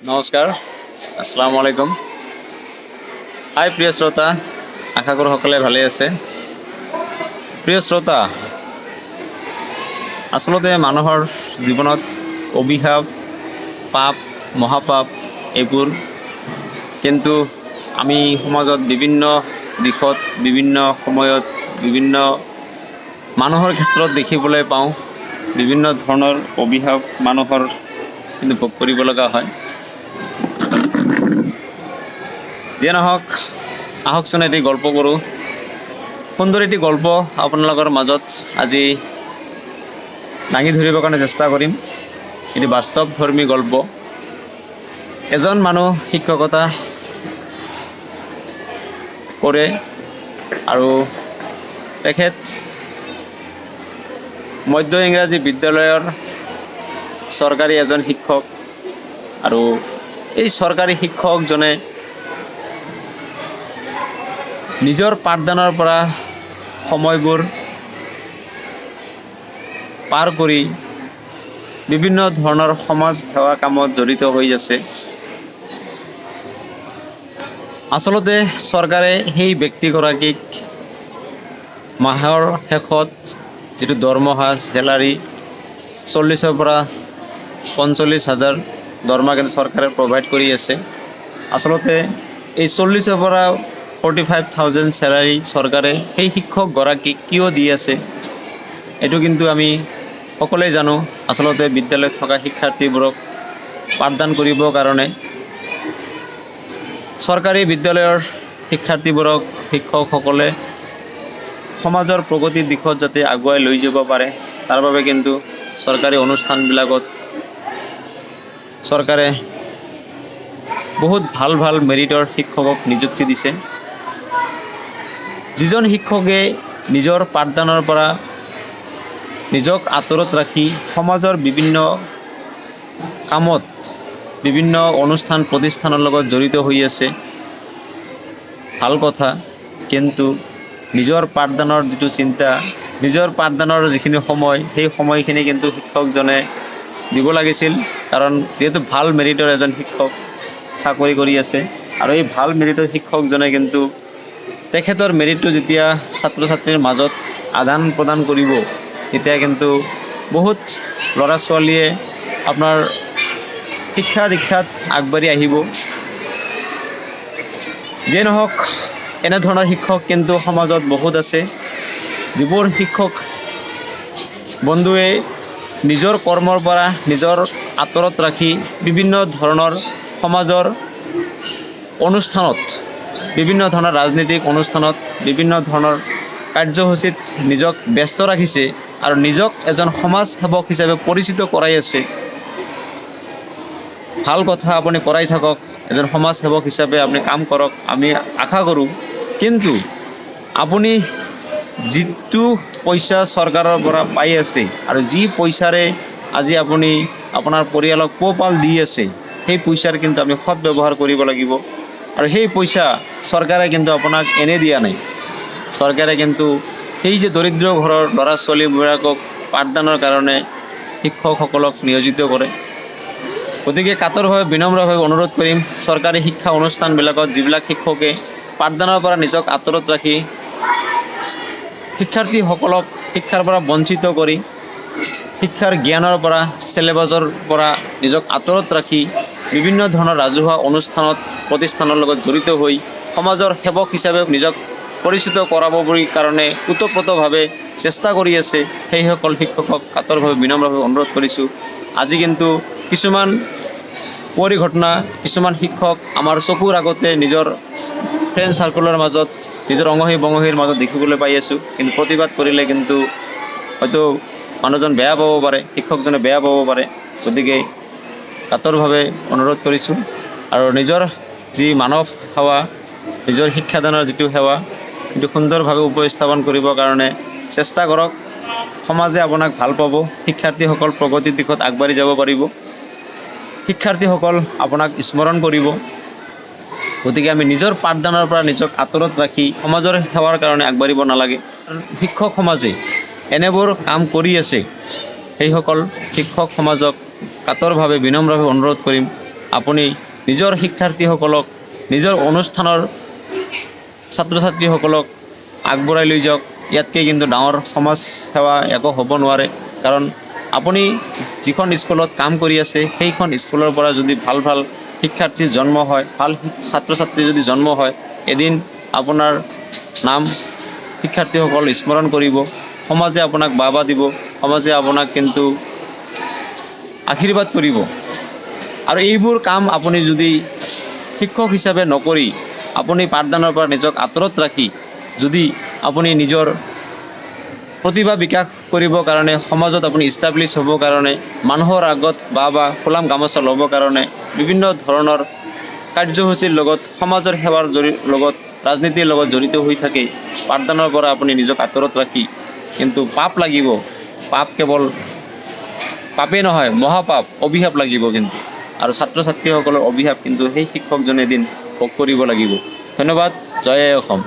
নমস্কাৰ, আসসালামু আলাইকুম। হাই প্ৰিয় শ্ৰোতা, আশা কৰোঁ সকলোৱে ভালে আছে। প্ৰিয় শ্ৰোতা, আচলতে মানুহৰ জীৱনত অভিশাপ, পাপ, মহাপাপ এইবোৰ কিন্তু আমি সমাজত বিভিন্ন দিশত, বিভিন্ন সময়ত, বিভিন্ন মানুহৰ ক্ষেত্ৰত দেখিবলৈ পাওঁ। বিভিন্ন ধৰণৰ অভিশাপ মানুহৰ কিন্তু ভোগ কৰিব লগা হয়। যিয়ে নহওক, আহকচোন এটি গল্প কৰোঁ। সুন্দৰ এটি গল্প আপোনালোকৰ মাজত আজি দাঙি ধৰিবৰ কাৰণে চেষ্টা কৰিম। এটি বাস্তৱধৰ্মী গল্প। এজন মানুহ শিক্ষকতা কৰে আৰু তেখেত মধ্য ইংৰাজী বিদ্যালয়ৰ চৰকাৰী এজন শিক্ষক। আৰু এই চৰকাৰী শিক্ষকজনে নিজৰ পাঠদানৰ পৰা সময়বোৰ পাৰ কৰি বিভিন্ন ধৰণৰ সমাজ সেৱা কামত জড়িত হৈ আছে। আচলতে চৰকাৰে সেই ব্যক্তিগৰাকীক মাহৰ শেষত যিটো দৰমহা চেলাৰী 40,000 পৰা 45,000 দৰমহা কিন্তু চৰকাৰে প্ৰভাইড কৰি আছে। আচলতে এই 40,000 পৰা 45,000 চেলাৰী চৰকাৰে সেই শিক্ষকগৰাকীক কিয় দি আছে, এইটো কিন্তু আমি সকলোৱে জানো। আচলতে বিদ্যালয়ত থকা শিক্ষাৰ্থীবোৰক পাঠদান কৰিবৰ কাৰণে চৰকাৰী বিদ্যালয়ৰ শিক্ষাৰ্থীবোৰক শিক্ষকসকলে সমাজৰ প্ৰগতিৰ দিশত যাতে আগুৱাই লৈ যাব পাৰে, তাৰ বাবে কিন্তু চৰকাৰী অনুষ্ঠানবিলাকত চৰকাৰে বহুত ভাল ভাল মেৰিটৰ শিক্ষকক নিযুক্তি দিছে। যিজন শিক্ষকে নিজৰ পাঠদানৰ পৰা নিজক আঁতৰত ৰাখি সমাজৰ বিভিন্ন কামত, বিভিন্ন অনুষ্ঠান প্ৰতিষ্ঠানৰ লগত জড়িত হৈ আছে, ভাল কথা। কিন্তু নিজৰ পাঠদানৰ যিটো চিন্তা, নিজৰ পাঠদানৰ যিখিনি সময়, সেই সময়খিনি কিন্তু শিক্ষকজনে দিব লাগিছিল। কাৰণ যিহেতু ভাল মেৰিটৰ এজন শিক্ষক চাকৰি কৰি আছে, আৰু এই ভাল মেৰিটৰ শিক্ষকজনে কিন্তু তেখেতৰ মেৰিটটো যেতিয়া ছাত্ৰ ছাত্ৰীৰ মাজত আদান প্ৰদান কৰিব, তেতিয়া কিন্তু বহুত ল'ৰা ছোৱালীয়ে আপোনাৰ শিক্ষা দীক্ষাত আগবাঢ়ি আহিব। যিয়ে নহওক, এনেধৰণৰ শিক্ষক কিন্তু সমাজত বহুত আছে, যিবোৰ শিক্ষক বন্ধুৱে নিজৰ কৰ্মৰ পৰা নিজৰ আঁতৰত ৰাখি বিভিন্ন ধৰণৰ সমাজৰ অনুষ্ঠানত, বিভিন্ন ধৰণৰ ৰাজনৈতিক অনুষ্ঠানত, বিভিন্ন ধৰণৰ কাৰ্যসূচীত নিজক ব্যস্ত ৰাখিছে আৰু নিজক এজন সমাজ সেৱক হিচাপে পৰিচিত কৰাই আছে। ভাল কথা, আপুনি কৰাই থাকক, এজন সমাজ সেৱক হিচাপে আপুনি কাম কৰক, আমি আশা কৰোঁ। কিন্তু আপুনি যিটো পইচা চৰকাৰৰ পৰা পাই আছে আৰু যি পইচাৰে আজি আপুনি আপোনাৰ পৰিয়ালক পোহপাল দি আছে, সেই পইচাৰ কিন্তু আমি সৎ ব্যৱহাৰ কৰিব লাগিব। আৰু সেই পইচা চৰকাৰে কিন্তু আপোনাক এনে দিয়া নাই। চৰকাৰে কিন্তু সেই যে দৰিদ্ৰ ঘৰৰ ল'ৰা ছোৱালীবিলাকক পাঠদানৰ কাৰণে শিক্ষকসকলক নিয়োজিত কৰে। গতিকে কাতৰভাৱে বিনম্ৰভাৱে অনুৰোধ কৰিম, চৰকাৰী শিক্ষা অনুষ্ঠানবিলাকত যিবিলাক শিক্ষকে পাঠদানৰ পৰা নিজক আঁতৰত ৰাখি শিক্ষাৰ্থীসকলক শিক্ষাৰ পৰা বঞ্চিত কৰি, শিক্ষাৰ জ্ঞানৰ পৰা, চিলেবাছৰ পৰা নিজক আঁতৰত ৰাখি বিভিন্ন ধৰণৰ ৰাজহুৱা অনুষ্ঠানত প্ৰতিষ্ঠানৰ লগত জড়িত হৈ সমাজৰ সেৱক হিচাপে নিজক পৰিচিত কৰাবৰ কাৰণে ওতঃপ্ৰোতভাৱে চেষ্টা কৰি আছে, সেইসকল শিক্ষকক কাতৰভাৱে বিনম্ৰভাৱে অনুৰোধ কৰিছোঁ। আজি কিন্তু কিছুমান পৰিঘটনা, কিছুমান শিক্ষক আমাৰ চকুৰ আগতে নিজৰ ফ্ৰেণ্ড চাৰ্কুলৰ মাজত, নিজৰ অঙহী বঙহীৰ মাজত দেখিবলৈ পাই আছোঁ। কিন্তু প্ৰতিবাদ কৰিলে কিন্তু হয়তো মানুহজন বেয়া পাব পাৰে, শিক্ষকজনে বেয়া পাব পাৰে। গতিকে কাতৰভাৱে অনুৰোধ কৰিছোঁ, আৰু নিজৰ যি মানৱ সেৱা, নিজৰ শিক্ষাদানৰ যিটো সেৱা, সেইটো সুন্দৰভাৱে উপস্থাপন কৰিবৰ কাৰণে চেষ্টা কৰক। সমাজে আপোনাক ভাল পাব, শিক্ষাৰ্থীসকল প্ৰগতিৰ দিশত আগবাঢ়ি যাব পাৰিব, শিক্ষাৰ্থীসকল আপোনাক স্মৰণ কৰিব। গতিকে আমি নিজৰ পাঠদানৰ পৰা নিজক আঁতৰত ৰাখি সমাজৰ সেৱাৰ কাৰণে আগবাঢ়িব নালাগে। শিক্ষক সমাজে এনেবোৰ কাম কৰি আছে, সেইসকল শিক্ষক সমাজক কাতৰভাৱে বিনম্ৰভাৱে অনুৰোধ কৰিম, আপুনি নিজৰ শিক্ষাৰ্থীসকলক নিজৰ অনুষ্ঠানৰ ছাত্ৰ ছাত্ৰীসকলক আগবঢ়াই লৈ যাওক। ইয়াতকৈ কিন্তু ডাঙৰ সমাজ সেৱা একো হ'ব নোৱাৰে। কাৰণ আপুনি যিখন স্কুলত কাম কৰি আছে সেইখন স্কুলৰ পৰা যদি ভাল ভাল শিক্ষাৰ্থীৰ জন্ম হয়, ভাল ছাত্ৰ ছাত্ৰী যদি জন্ম হয়, এদিন আপোনাৰ নাম শিক্ষাৰ্থীসকল স্মৰণ কৰিব, সমাজে আপোনাক বাহ দিব, সমাজে আপোনাক কিন্তু আশীৰ্বাদ কৰিব। আৰু এইবোৰ কাম আপুনি যদি শিক্ষক হিচাপে নকৰি আপুনি পাঠদানৰ পৰা নিজক আঁতৰত ৰাখি যদি আপুনি নিজৰ প্ৰতিভা বিকাশ কৰিবৰ কাৰণে, সমাজত আপুনি ইষ্টাব্লিছ হ'বৰ কাৰণে, মানুহৰ আগত বা ফুলাম গামোচা ল'বৰ কাৰণে বিভিন্ন ধৰণৰ কাৰ্যসূচীৰ লগত, সমাজৰ সেৱাৰ লগত, ৰাজনীতিৰ লগত জড়িত হৈ থাকে, পাঠদানৰ পৰা আপুনি নিজক আঁতৰত ৰাখি কিন্তু পাপ লাগিব। পাপ কেৱল পাপেই নহয়, মহাপাপ, অভিশাপ লাগিব কিন্তু। আৰু ছাত্ৰ ছাত্ৰীসকলৰ অভিশাপ কিন্তু সেই শিক্ষকজনে এদিন ভোগ কৰিব লাগিব। ধন্যবাদ। জয় অসম।